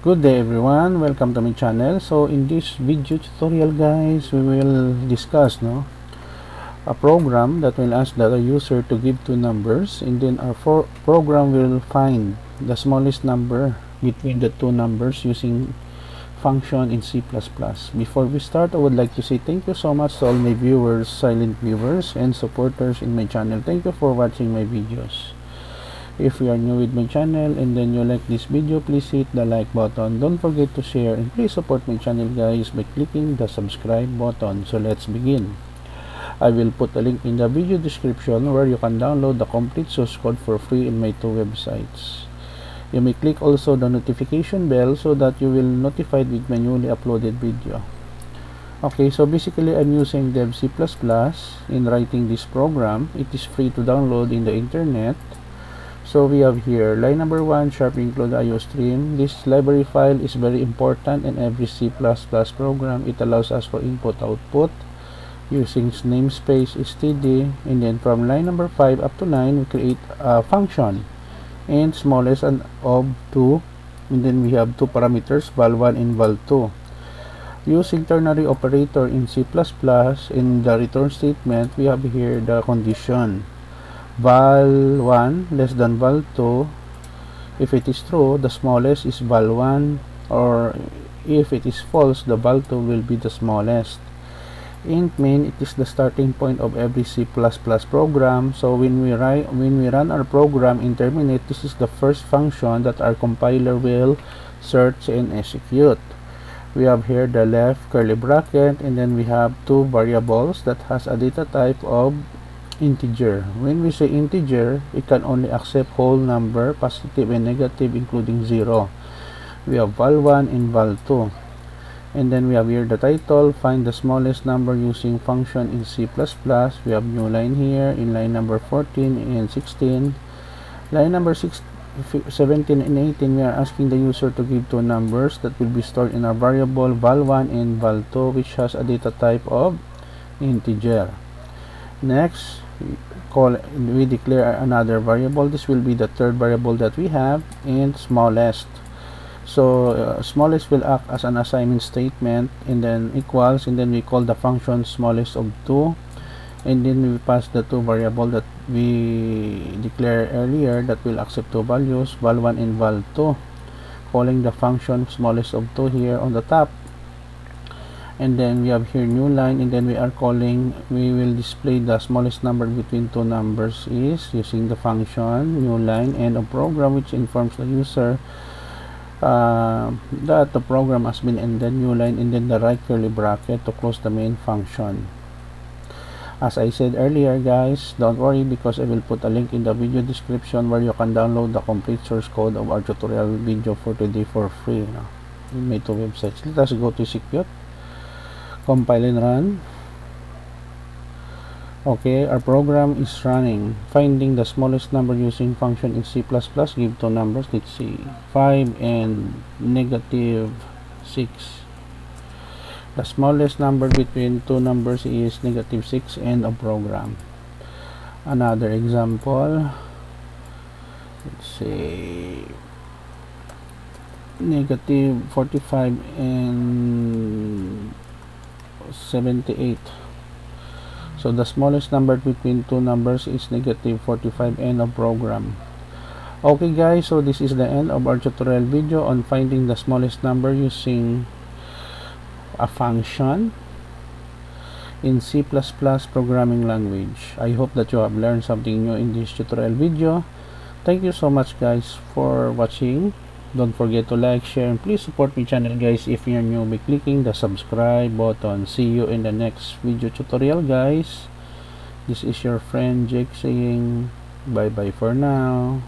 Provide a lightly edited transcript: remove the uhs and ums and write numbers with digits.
Good day everyone, welcome to my channel. So in this video tutorial guys, we will discuss a program that will ask the user to give two numbers, and then our program will find the smallest number between the two numbers using function in C++. Before we start, I would like to say thank you so much to all my viewers, silent viewers, and supporters in my channel. Thank you for watching my videos. If you are new with my channel and then you like this video, please hit the like button. Don't forget to share, and please support my channel guys by clicking the subscribe button. So let's begin. I will put a link in the video description where you can download the complete source code for free in my two websites. You may click also the notification bell so that you will notified with my newly uploaded video. Okay, so basically I'm using dev C++ in writing this program. It is free to download in the internet. So we have here line number 1 sharp include IOStream. This library file is very important in every C++ program. It allows us for input output using namespace std, and then from line number 5 up to 9 we create a function and smallest and of 2, and then we have two parameters val1 and val2. Using ternary operator in C++, in the return statement we have here the condition val1 less than val2. If it is true, the smallest is val1, or if it is false, the val2 will be the smallest. Int main, it is the starting point of every C++ program. So when we run our program in terminate, this is the first function that our compiler will search and execute. We have here the left curly bracket, and then we have two variables that has a data type of integer. When we say integer, it can only accept whole number, positive and negative, including 0. We have val1 and val2, and then we have here the title, find the smallest number using function in C++. We have new line here in line number 14 and 16. Line number 17 and 18, we are asking the user to give two numbers that will be stored in our variable val1 and val2, which has a data type of integer. Next, we declare another variable. This will be the third variable that we have, and smallest. So smallest will act as an assignment statement, and then equals, and then we call the function smallest of 2, and then we pass the two variable that we declared earlier that will accept two values, val1 and val2, calling the function smallest of 2 here on the top. And then we have here new line, and then we will display the smallest number between two numbers is using the function new line end of program, which informs the user that the program has been ended, new line, and then the right curly bracket to close the main function. As I said earlier guys, don't worry, because I will put a link in the video description where you can download the complete source code of our tutorial video for today for free in my two websites. Let us go to execute. Compile and run. Okay, our program is running, finding the smallest number using function in C++. Give two numbers, let's see, 5 and negative 6. The smallest number between two numbers is negative 6. End of program. Another example, let's say negative 45 and 78. So the smallest number between two numbers is negative 45. End of program. Okay guys, so this is the end of our tutorial video on finding the smallest number using a function in C++ programming language. I hope that you have learned something new in this tutorial video. Thank you so much guys for watching. Don't forget to like, share, and please support my channel guys if you're new by clicking the subscribe button. See you in the next video tutorial guys. This is your friend Jake saying bye bye for now.